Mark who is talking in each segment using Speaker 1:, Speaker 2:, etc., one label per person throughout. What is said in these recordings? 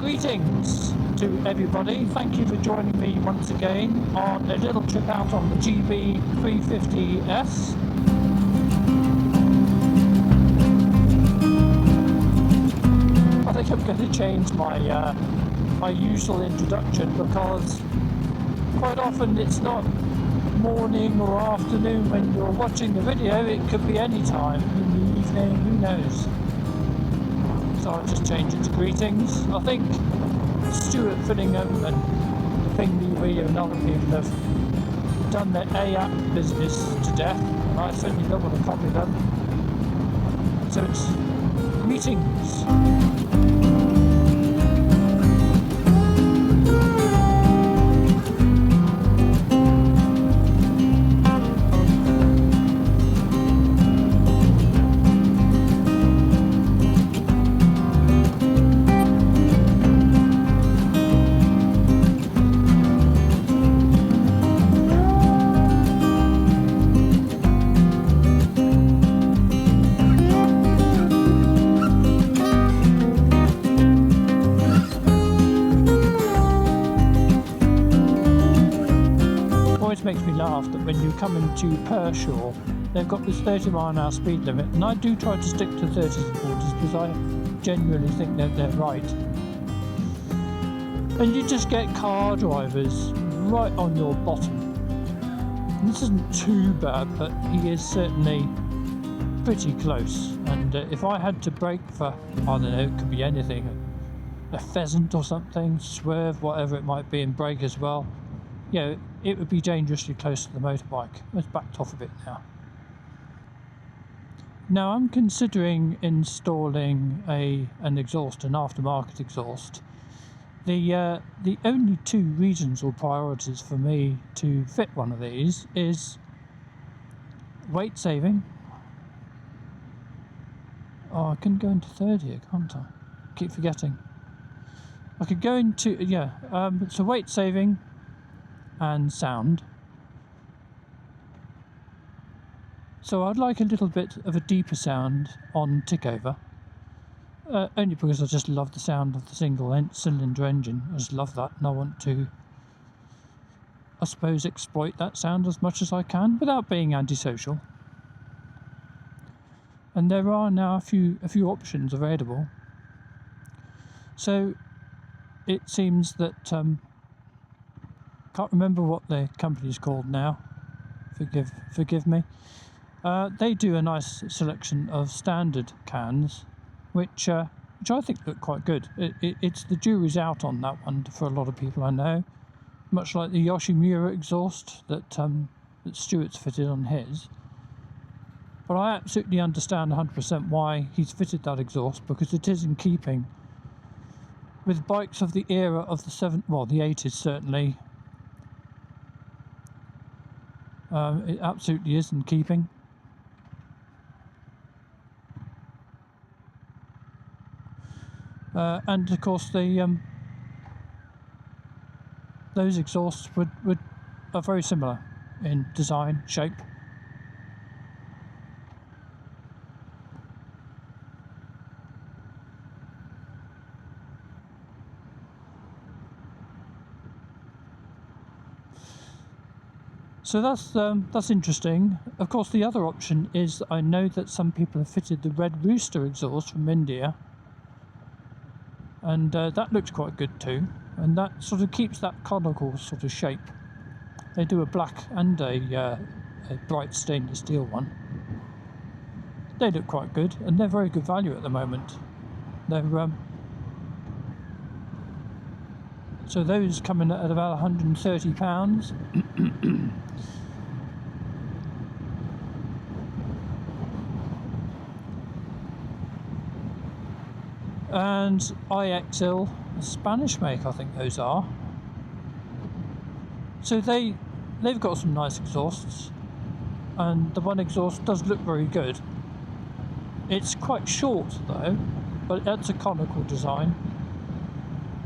Speaker 1: Greetings to everybody. Thank you for joining me once again on a little trip out on the GB350S. I think I'm going to change my my usual introduction, because quite often it's not morning or afternoon when you're watching the video. It could be any time in the evening, who knows. So I'll just change it to greetings. I think Stuart Fillingham and Ping TV and other people have done their AAP business to death, and I certainly don't want to copy them. So it's greetings. Makes me laugh that when you come into Pershore, they've got this 30-mile-an-hour speed limit, and I do try to stick to 30s and 40s because I genuinely think that they're right. And you just get car drivers right on your bottom. And this isn't too bad, but he is certainly pretty close. And if I had to brake for, I don't know, it could be anything, a pheasant or something, swerve, whatever it might be, and brake as well, you know, it would be dangerously close to the motorbike. It's backed off a bit now. Now I'm considering installing an exhaust, an aftermarket exhaust. The only two reasons or priorities for me to fit one of these is weight saving. Oh, I can go into third here, can't I? Keep forgetting. I could go into, so weight saving and sound. So I'd like a little bit of a deeper sound on tickover, only because I just love the sound of the single-cylinder engine. I just love that, and I want to, I suppose, exploit that sound as much as I can without being antisocial. And there are now a few options available. So it seems that can't remember what the company's called now. Forgive me. They do a nice selection of standard cans, which I think look quite good. It's the jury's out on that one for a lot of people I know. Much like the Yoshimura exhaust that Stuart's fitted on his. But I absolutely understand 100% why he's fitted that exhaust, because it is in keeping with bikes of the era of the 80s certainly. It absolutely is in keeping. And of course those exhausts are very similar in design, shape. So that's interesting. Of course, the other option is I know that some people have fitted the Red Rooster exhaust from India, and that looks quite good too. And that sort of keeps that conical sort of shape. They do a black and a bright stainless steel one. They look quite good, and they're very good value at the moment. They're so those come in at about £130. And IXL, a Spanish make, I think those are. So they've got some nice exhausts, and the one exhaust does look very good. It's quite short though, but that's a conical design,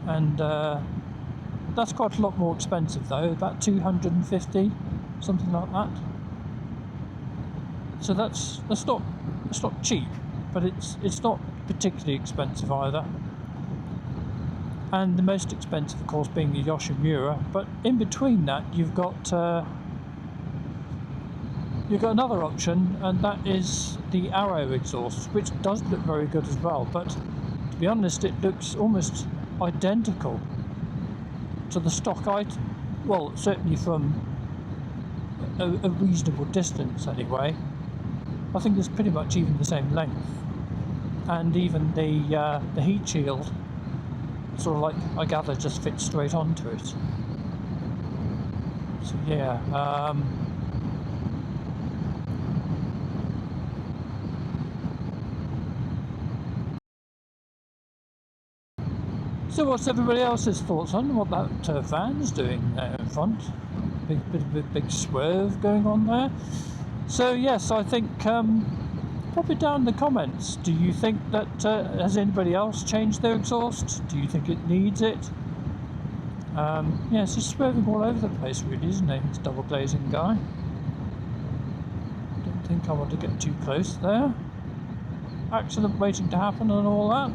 Speaker 1: and that's quite a lot more expensive though, about 250, something like that. So that's not cheap, but it's not particularly expensive either. and the most expensive, of course, being the Yoshimura. But in between that, you've got another option, and that is the Arrow exhaust, which does look very good as well. But to be honest, it looks almost identical to the stock item. Well, certainly from a reasonable distance anyway. I think it's pretty much even the same length, and even the heat shield sort of, like, I gather, just fits straight onto it. So yeah, so what's everybody else's thoughts on what that van's doing there in front? Big swerve going on there. So yes, I think pop it down in the comments. Do you think that has anybody else changed their exhaust? Do you think it needs it? Yeah, it's just swerving all over the place, really, isn't it? This double glazing guy. Don't think I want to get too close there. Accident waiting to happen and all that.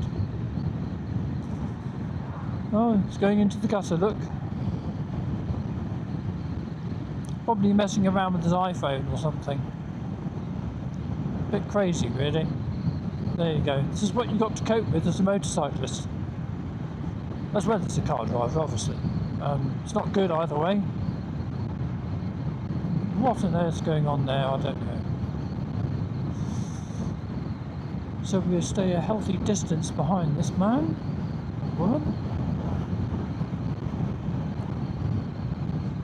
Speaker 1: Oh, it's going into the gutter, look. Probably messing around with his iPhone or something. Bit crazy, really. There you go. This is what you got to cope with as a motorcyclist, as well as a car driver, obviously. It's not good either way. What on earth's going on there? I don't know. So we'll stay a healthy distance behind this man or woman.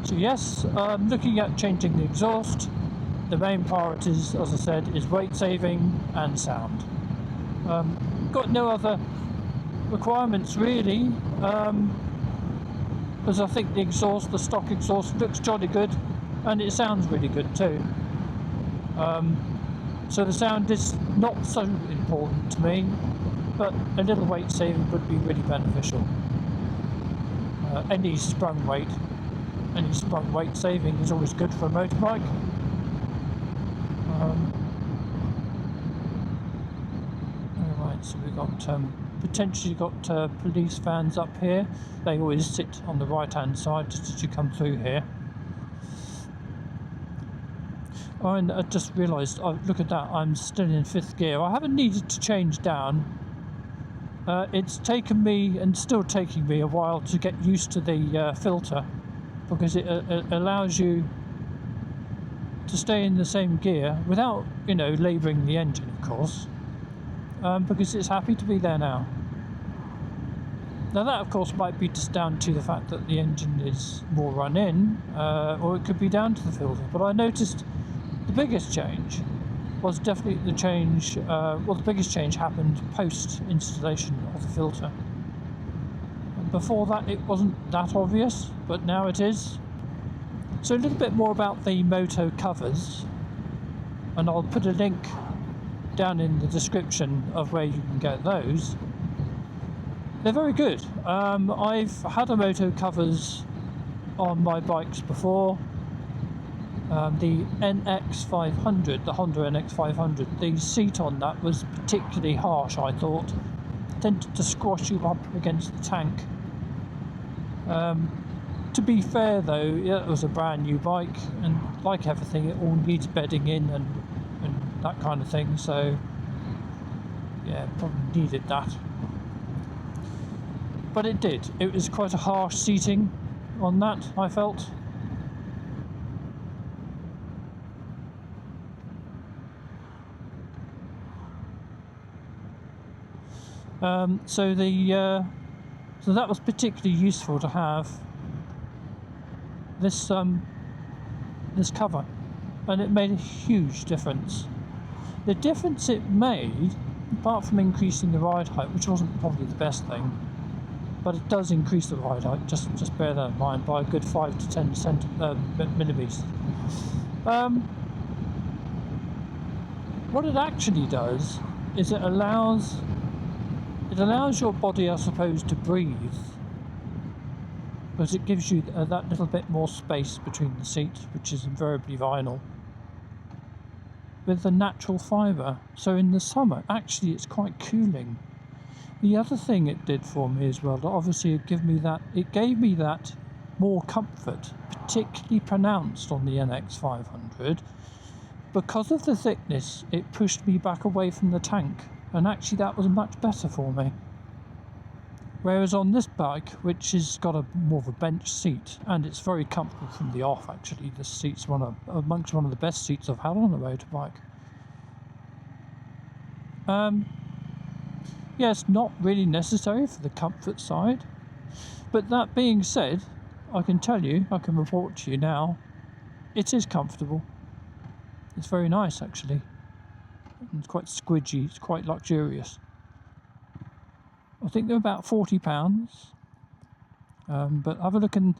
Speaker 1: So yes, looking at changing the exhaust, the main priorities, as I said, is weight saving and sound. Got no other requirements really, because I think the stock exhaust looks jolly good, and it sounds really good too. So the sound is not so important to me, but a little weight saving would be really beneficial. Any sprung weight saving is always good for a motorbike. Alright, so we've got potentially got police vans up here. They always sit on the right hand side just as you come through here. Oh, and I just realised, look at that, I'm still in 5th gear. I haven't needed to change down. It's taken me, and still taking me, a while to get used to the filter, because it allows you to stay in the same gear without, you know, labouring the engine, of course, because it's happy to be there now. Now that, of course, might be just down to the fact that the engine is more run-in, or it could be down to the filter. But I noticed the biggest change was definitely the change, the biggest change happened post-installation of the filter. Before that it wasn't that obvious, but now it is. So a little bit more about the Motocoverz, and I'll put a link down in the description of where you can get those. They're very good. I've had a Motocoverz on my bikes before. The NX500, the Honda NX500, the seat on that was particularly harsh, I thought. Tended to squash you up against the tank. To be fair though, it was a brand new bike, and like everything, it all needs bedding in and that kind of thing, so yeah, probably needed that. But it did. It was quite a harsh seating on that, I felt. So that was particularly useful to have this this cover, and it made a huge difference. The difference it made, apart from increasing the ride height, which wasn't probably the best thing, but it does increase the ride height, just bear that in mind, by a good 5 to 10 millimeters. What it actually does is it allows your body, I suppose, to breathe, because it gives you that little bit more space between the seats, which is invariably vinyl, with the natural fibre. So in the summer, actually, it's quite cooling. The other thing it did for me as well, obviously it gave me that more comfort, particularly pronounced on the NX500. Because of the thickness, it pushed me back away from the tank, and actually that was much better for me. Whereas on this bike, which has got more of a bench seat, and it's very comfortable from the off actually, this seat's amongst one of the best seats I've had on a motorbike. Yeah, it's not really necessary for the comfort side. But that being said, I can report to you now, it is comfortable. It's very nice actually. It's quite squidgy, it's quite luxurious. I think they're about £40. But have a look in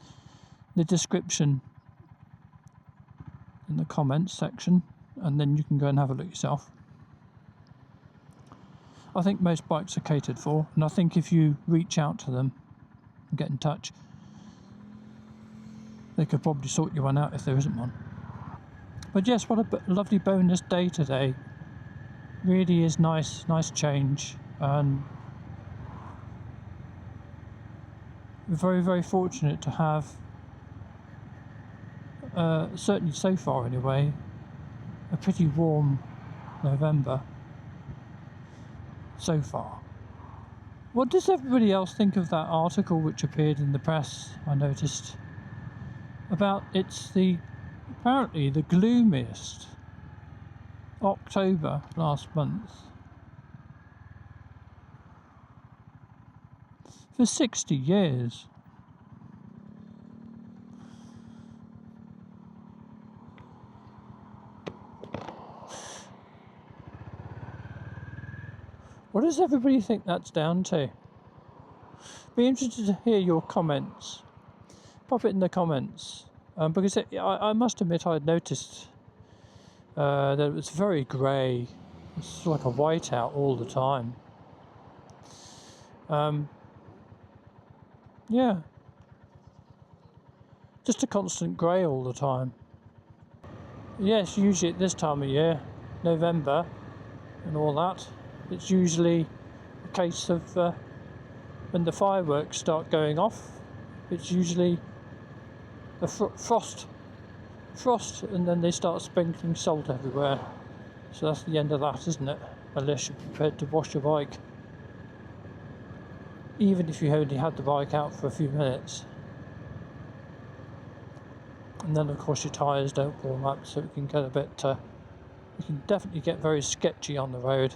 Speaker 1: the description in the comments section, and then you can go and have a look yourself. I think most bikes are catered for, and I think if you reach out to them and get in touch, they could probably sort you one out if there isn't one. But yes, what a lovely bonus day today. Really is nice change, and we're very, very fortunate to have, certainly so far anyway, a pretty warm November so far. What does everybody else think of that article which appeared in the press, I noticed, about apparently the gloomiest October last month for 60 years. What does everybody think that's down to? Be interested to hear your comments. Pop it in the comments, because I must admit I'd noticed that it was very grey. It's like a whiteout all the time. Yeah, just a constant grey all the time. Yes, usually at this time of year, November and all that, it's usually a case of when the fireworks start going off, it's usually a frost, and then they start sprinkling salt everywhere. So that's the end of that, isn't it? Unless you're prepared to wash your bike, even if you only had the bike out for a few minutes. And then of course your tyres don't warm up, so it can get a bit, you can definitely get very sketchy on the road.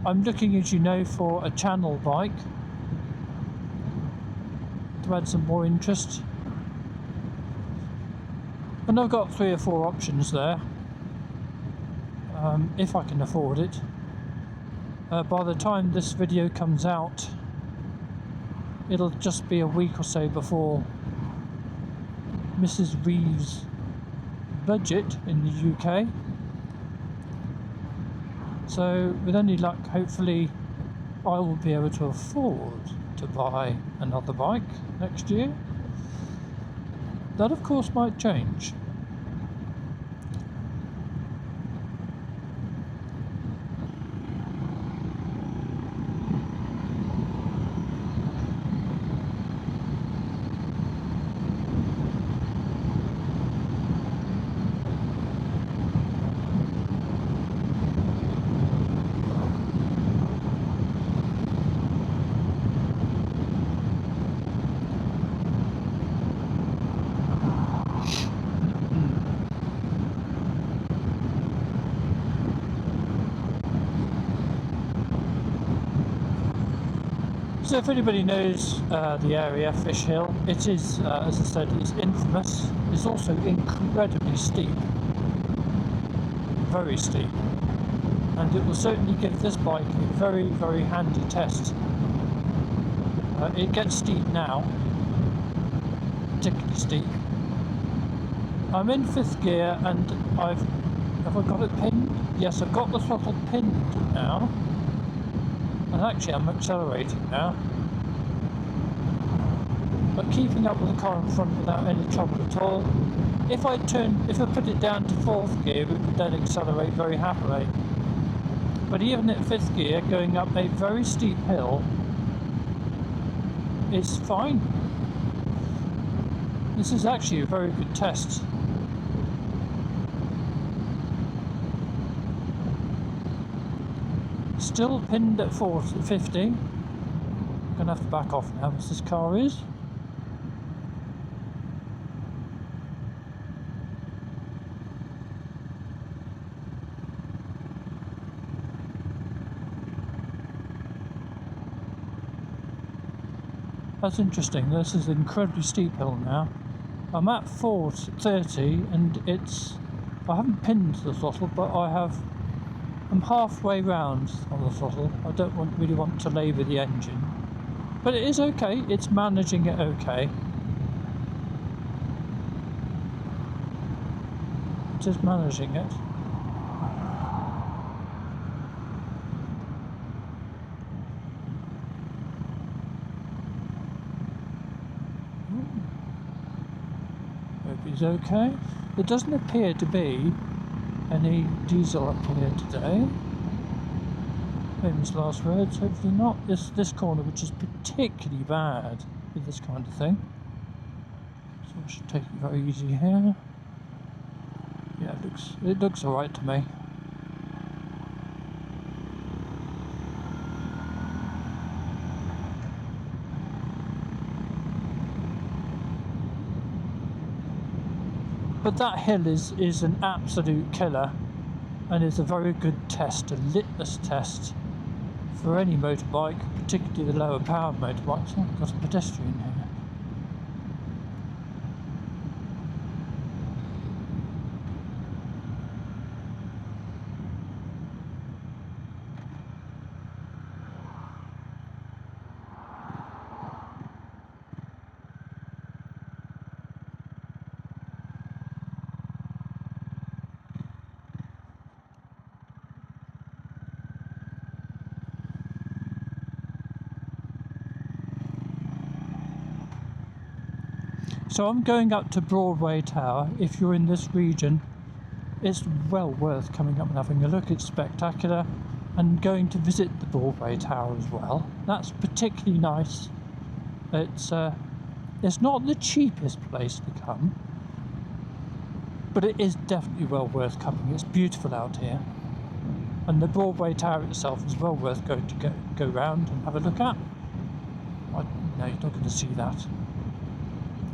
Speaker 1: I'm looking, as you know, for a channel bike to add some more interest, and I've got 3 or 4 options there, if I can afford it. By the time this video comes out, it'll just be a week or so before Mrs. Reeves' budget in the UK. So with any luck, hopefully I will be able to afford to buy another bike next year. That of course might change. So if anybody knows the area, Fish Hill, it is, as I said, it's infamous. It's also incredibly steep, very steep, and it will certainly give this bike a very, very handy test. It gets steep now, particularly steep. I'm in 5th gear, and have I got it pinned? Yes, I've got the throttle pinned now. And actually I'm accelerating now. but keeping up with the car in front without any trouble at all. If I put it down to 4th gear, it would then accelerate very happily. But even at 5th gear, going up a very steep hill is fine. This is actually a very good test. Still pinned at 50. I'm going to have to back off now as this car is. That's interesting. This is an incredibly steep hill now. I'm at 430 and I haven't pinned the throttle, but I'm halfway round on the throttle. I don't really want to labour the engine. But it is okay, it's managing it okay. It is managing it. Hope he's okay. There doesn't appear to be any diesel up here today. Famous last words, hopefully not. This corner, which is particularly bad with this kind of thing. So I should take it very easy here. Yeah, it looks alright to me. But that hill is an absolute killer, and is a very good test, a litmus test for any motorbike, particularly the lower powered motorbikes. Oh, I've got a pedestrian here. So I'm going up to Broadway Tower. If you're in this region, it's well worth coming up and having a look. It's spectacular, and going to visit the Broadway Tower as well. That's particularly nice. It's not the cheapest place to come, but it is definitely well worth coming. It's beautiful out here, and the Broadway Tower itself is well worth going to go round and have a look at. No, you're not going to see that.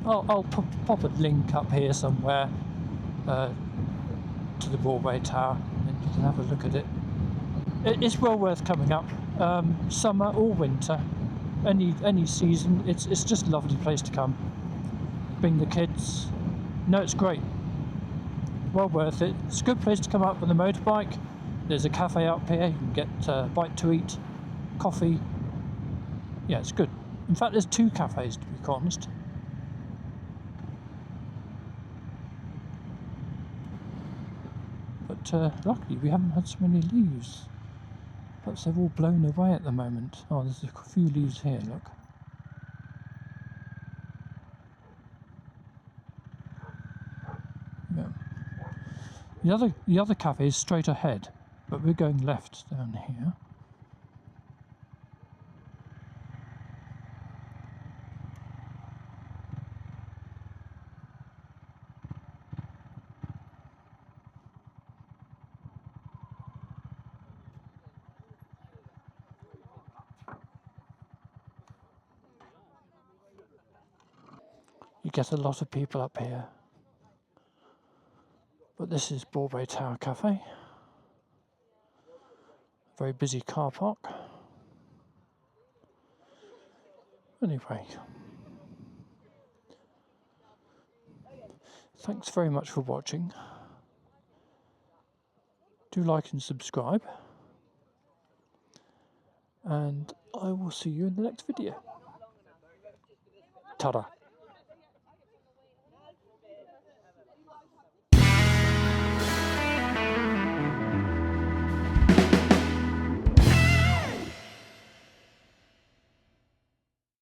Speaker 1: I'll pop a link up here somewhere to the Broadway Tower, and you can have a look at it. It's well worth coming up, summer or winter, any season. It's just a lovely place to come. Bring the kids. No, it's great. Well worth it. It's a good place to come up with a motorbike. There's a cafe up here. You can get a bite to eat, coffee. Yeah, it's good. In fact, there's 2 cafes, to be honest. But luckily we haven't had so many leaves. Perhaps they've all blown away at the moment. Oh, there's a few leaves here, look. Yeah. The other cafe is straight ahead, but we're going left down here. You get a lot of people up here. But this is Broadway Tower Cafe. Very busy car park. Anyway. Thanks very much for watching. Do like and subscribe. And I will see you in the next video. Ta-da.